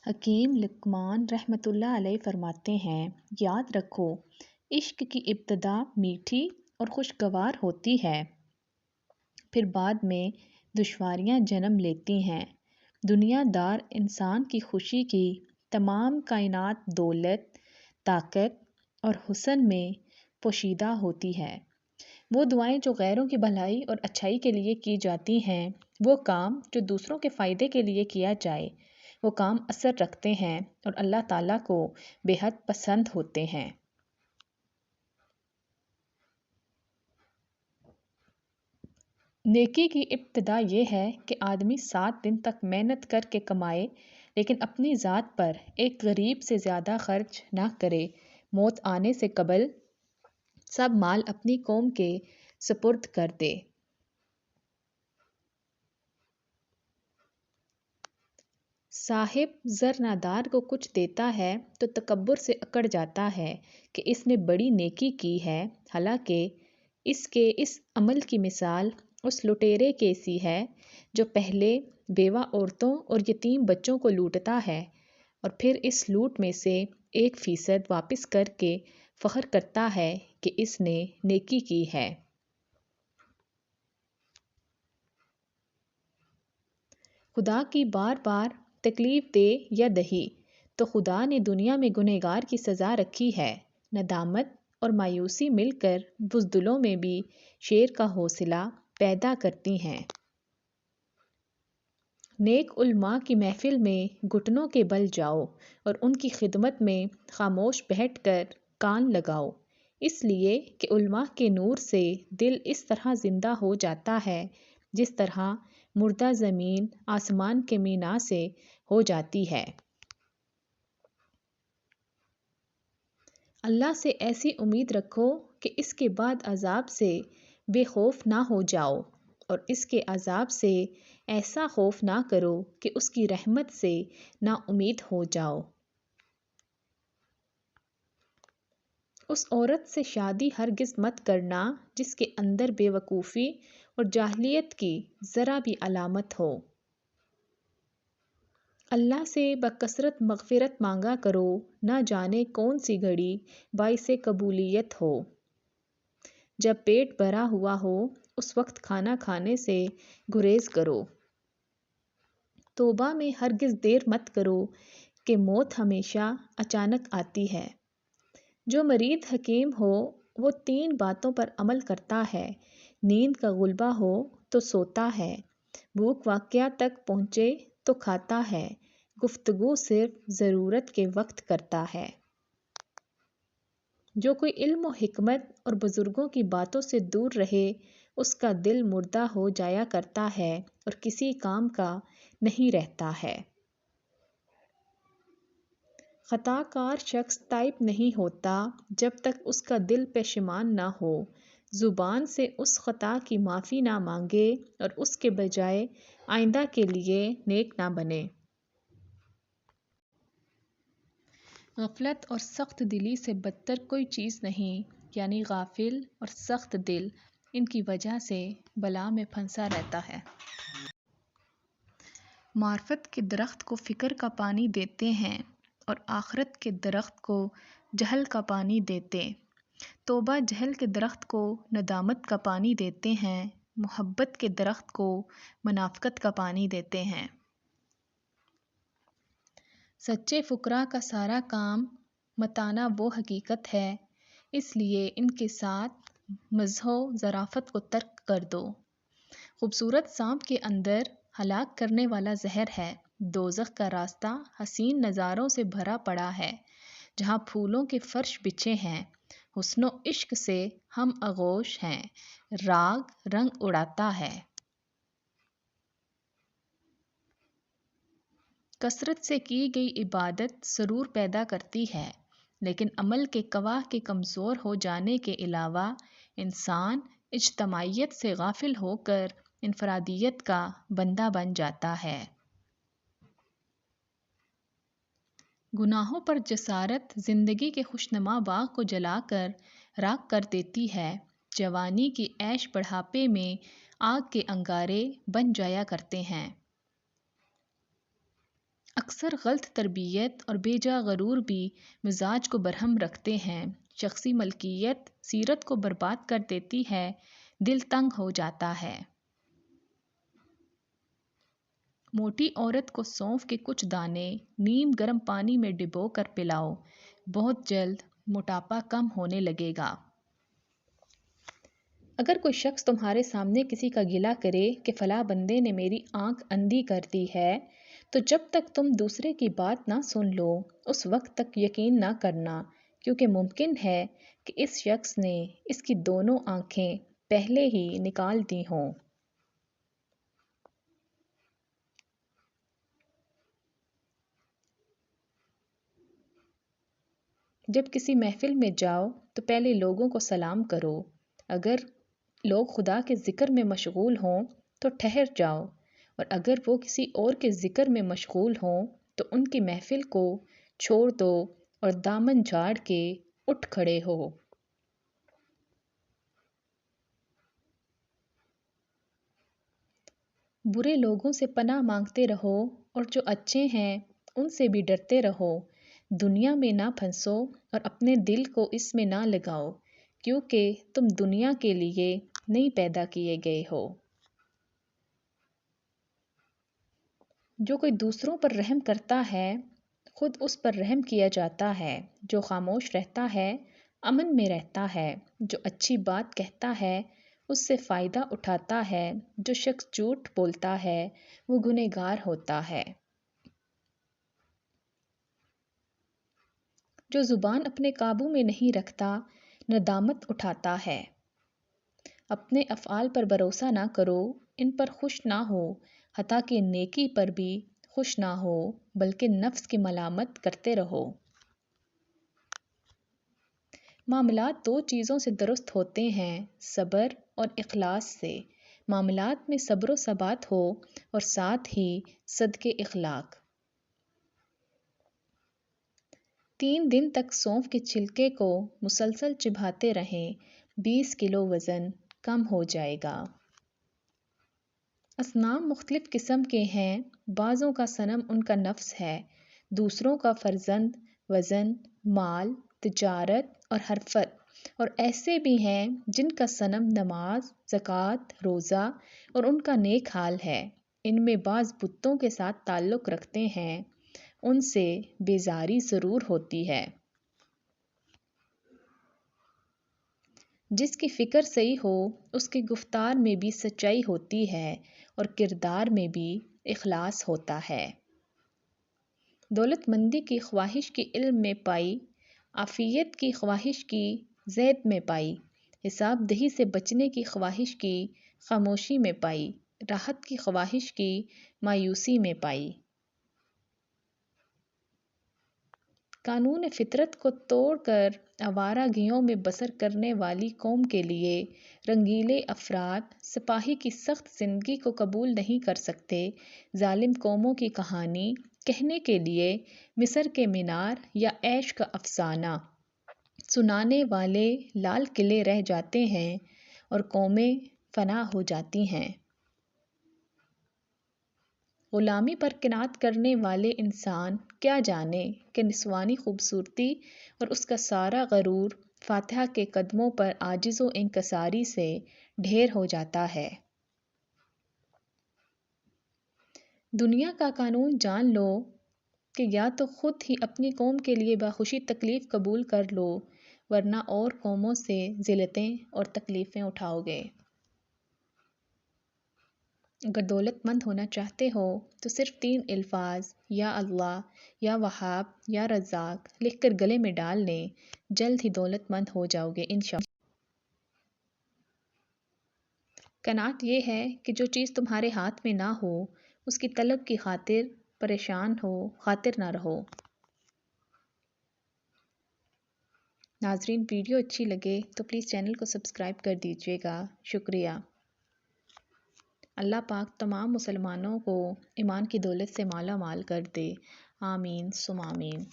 حکیم لقمان رحمۃ اللہ علیہ فرماتے ہیں، یاد رکھو عشق کی ابتدا میٹھی اور خوشگوار ہوتی ہے، پھر بعد میں دشواریاں جنم لیتی ہیں۔ دنیا دار انسان کی خوشی کی تمام کائنات دولت، طاقت اور حسن میں پوشیدہ ہوتی ہے۔ وہ دعائیں جو غیروں کی بھلائی اور اچھائی کے لیے کی جاتی ہیں، وہ کام جو دوسروں کے فائدے کے لیے کیا جائے، وہ کام اثر رکھتے ہیں اور اللہ تعالیٰ کو بے حد پسند ہوتے ہیں۔ نیکی کی ابتدا یہ ہے کہ آدمی 7 دن تک محنت کر کے کمائے، لیکن اپنی ذات پر ایک غریب سے زیادہ خرچ نہ کرے۔ موت آنے سے قبل سب مال اپنی قوم کے سپرد کر دے۔ صاحب زرنادار کو کچھ دیتا ہے تو تکبر سے اکڑ جاتا ہے کہ اس نے بڑی نیکی کی ہے، حالانکہ اس کے اس عمل کی مثال اس لٹیرے کی سی ہے جو پہلے بیوہ عورتوں اور یتیم بچوں کو لوٹتا ہے اور پھر اس لوٹ میں سے 1% واپس کر کے فخر کرتا ہے کہ اس نے نیکی کی ہے۔ خدا کی بار بار تکلیف دے یا دہی تو خدا نے دنیا میں گنہگار کی سزا رکھی ہے۔ ندامت اور مایوسی مل کر بزدلوں میں بھی شیر کا حوصلہ پیدا کرتی ہیں۔ نیک علماء کی محفل میں گھٹنوں کے بل جاؤ اور ان کی خدمت میں خاموش بیٹھ کر کان لگاؤ، اس لیے کہ علماء کے نور سے دل اس طرح زندہ ہو جاتا ہے جس طرح مردہ زمین آسمان کے مینا سے ہو جاتی ہے۔ اللہ سے ایسی امید رکھو کہ اس کے بعد عذاب سے بے خوف نہ ہو جاؤ، اور اس کے عذاب سے ایسا خوف نہ کرو کہ اس کی رحمت سے نا امید ہو جاؤ۔ اس عورت سے شادی ہرگز مت کرنا جس کے اندر بے وقوفی اور جاہلیت کی ذرا بھی علامت ہو۔ اللہ سے بکثرت مغفرت مانگا کرو، نہ جانے کون سی گھڑی باعث قبولیت ہو۔ جب پیٹ بھرا ہوا ہو اس وقت کھانا کھانے سے گریز کرو۔ توبہ میں ہرگز دیر مت کرو کہ موت ہمیشہ اچانک آتی ہے۔ جو مرید حکیم ہو وہ 3 باتوں پر عمل کرتا ہے: نیند کا غلبہ ہو تو سوتا ہے، بھوک واقعہ تک پہنچے تو کھاتا ہے، گفتگو صرف ضرورت کے وقت کرتا ہے۔ جو کوئی علم و حکمت اور بزرگوں کی باتوں سے دور رہے اس کا دل مردہ ہو جایا کرتا ہے اور کسی کام کا نہیں رہتا ہے۔ خطا کار شخص تائب نہیں ہوتا جب تک اس کا دل پشیمان نہ ہو۔ زبان سے اس خطا کی معافی نہ مانگے اور اس کے بجائے آئندہ کے لیے نیک نہ بنے۔ غفلت اور سخت دلی سے بدتر کوئی چیز نہیں، یعنی غافل اور سخت دل ان کی وجہ سے بلا میں پھنسا رہتا ہے۔ معرفت کے درخت کو فکر کا پانی دیتے ہیں اور آخرت کے درخت کو جہل کا پانی دیتے۔ توبہ جہل کے درخت کو ندامت کا پانی دیتے ہیں، محبت کے درخت کو منافقت کا پانی دیتے ہیں۔ سچے فقراء کا سارا کام متانا وہ حقیقت ہے، اس لیے ان کے ساتھ مزح و ظرافت کو ترک کر دو۔ خوبصورت سانپ کے اندر ہلاک کرنے والا زہر ہے۔ دوزخ کا راستہ حسین نظاروں سے بھرا پڑا ہے، جہاں پھولوں کے فرش بچھے ہیں، حسن و عشق سے ہم آغوش ہیں، راگ رنگ اڑاتا ہے۔ کثرت سے کی گئی عبادت سرور پیدا کرتی ہے، لیکن عمل کے گواہ کے کمزور ہو جانے کے علاوہ انسان اجتماعیت سے غافل ہو کر انفرادیت کا بندہ بن جاتا ہے۔ گناہوں پر جسارت زندگی کے خوشنما باغ کو جلا کر راکھ کر دیتی ہے۔ جوانی کی عیش بڑھاپے میں آگ کے انگارے بن جایا کرتے ہیں۔ اکثر غلط تربیت اور بے جا غرور بھی مزاج کو برہم رکھتے ہیں، شخصی ملکیت سیرت کو برباد کر دیتی ہے، دل تنگ ہو جاتا ہے۔ موٹی عورت کو سونف کے کچھ دانے نیم گرم پانی میں ڈبو کر پلاؤ، بہت جلد موٹاپا کم ہونے لگے گا۔ اگر کوئی شخص تمہارے سامنے کسی کا گلہ کرے کہ فلاں بندے نے میری آنکھ اندھی کر دی ہے، تو جب تک تم دوسرے کی بات نہ سن لو اس وقت تک یقین نہ کرنا، کیونکہ ممکن ہے کہ اس شخص نے اس کی دونوں آنکھیں پہلے ہی نکال دی ہوں۔ جب کسی محفل میں جاؤ تو پہلے لوگوں کو سلام کرو، اگر لوگ خدا کے ذکر میں مشغول ہوں تو ٹھہر جاؤ، اور اگر وہ کسی اور کے ذکر میں مشغول ہوں تو ان کی محفل کو چھوڑ دو اور دامن جھاڑ کے اٹھ کھڑے ہو۔ برے لوگوں سے پناہ مانگتے رہو اور جو اچھے ہیں ان سے بھی ڈرتے رہو۔ دنیا میں نہ پھنسو اور اپنے دل کو اس میں نہ لگاؤ، کیونکہ تم دنیا کے لیے نہیں پیدا کیے گئے ہو۔ جو کوئی دوسروں پر رحم کرتا ہے خود اس پر رحم کیا جاتا ہے، جو خاموش رہتا ہے امن میں رہتا ہے، جو اچھی بات کہتا ہے اس سے فائدہ اٹھاتا ہے، جو شخص جھوٹ بولتا ہے وہ گنہگار ہوتا ہے۔ جو زبان اپنے قابو میں نہیں رکھتا ندامت اٹھاتا ہے۔ اپنے افعال پر بھروسہ نہ کرو، ان پر خوش نہ ہو، حتیٰ کہ نیکی پر بھی خوش نہ ہو، بلکہ نفس کی ملامت کرتے رہو۔ معاملات دو چیزوں سے درست ہوتے ہیں، صبر اور اخلاص سے۔ معاملات میں صبر و ثبات ہو اور ساتھ ہی صدق اخلاق۔ 3 دن تک سونف کے چھلکے کو مسلسل چباتے رہیں، 20 کلو وزن کم ہو جائے گا۔ اصنام مختلف قسم کے ہیں، بعضوں کا صنم ان کا نفس ہے، دوسروں کا فرزند، وزن، مال، تجارت اور حرفت، اور ایسے بھی ہیں جن کا صنم نماز، زکوٰۃ، روزہ اور ان کا نیک حال ہے۔ ان میں بعض بتوں کے ساتھ تعلق رکھتے ہیں، ان سے بیزاری ضرور ہوتی ہے۔ جس کی فکر صحیح ہو اس کی گفتار میں بھی سچائی ہوتی ہے اور کردار میں بھی اخلاص ہوتا ہے۔ دولت مندی کی خواہش کی علم میں پائی، عافیت کی خواہش کی زہد میں پائی، حساب دہی سے بچنے کی خواہش کی خاموشی میں پائی، راحت کی خواہش کی مایوسی میں پائی۔ قانون فطرت کو توڑ کر آوارگیوں میں بسر کرنے والی قوم کے لیے رنگیلے افراد سپاہی کی سخت زندگی کو قبول نہیں کر سکتے۔ ظالم قوموں کی کہانی کہنے کے لیے مصر کے مینار یا عیش کا افسانہ سنانے والے لال قلعے رہ جاتے ہیں اور قومیں فنا ہو جاتی ہیں۔ غلامی پر قناعت کرنے والے انسان کیا جانے کہ نسوانی خوبصورتی اور اس کا سارا غرور فاتحہ کے قدموں پر عاجز و انکساری سے ڈھیر ہو جاتا ہے۔ دنیا کا قانون جان لو کہ یا تو خود ہی اپنی قوم کے لیے بخوشی تکلیف قبول کر لو، ورنہ اور قوموں سے ذلتیں اور تکلیفیں اٹھاؤ گے۔ اگر دولت مند ہونا چاہتے ہو تو صرف 3 الفاظ یا اللہ، یا وہاب، یا رزاق لکھ کر گلے میں ڈال لیں، جلد ہی دولت مند ہو جاؤ گے انشاءاللہ۔ قناعت یہ ہے کہ جو چیز تمہارے ہاتھ میں نہ ہو اس کی طلب کی خاطر پریشان ہو، خاطر نہ رہو۔ ناظرین، ویڈیو اچھی لگے تو پلیز چینل کو سبسکرائب کر دیجیے گا، شکریہ۔ اللہ پاک تمام مسلمانوں کو ایمان کی دولت سے مالا مال کر دے، آمین ثم آمین۔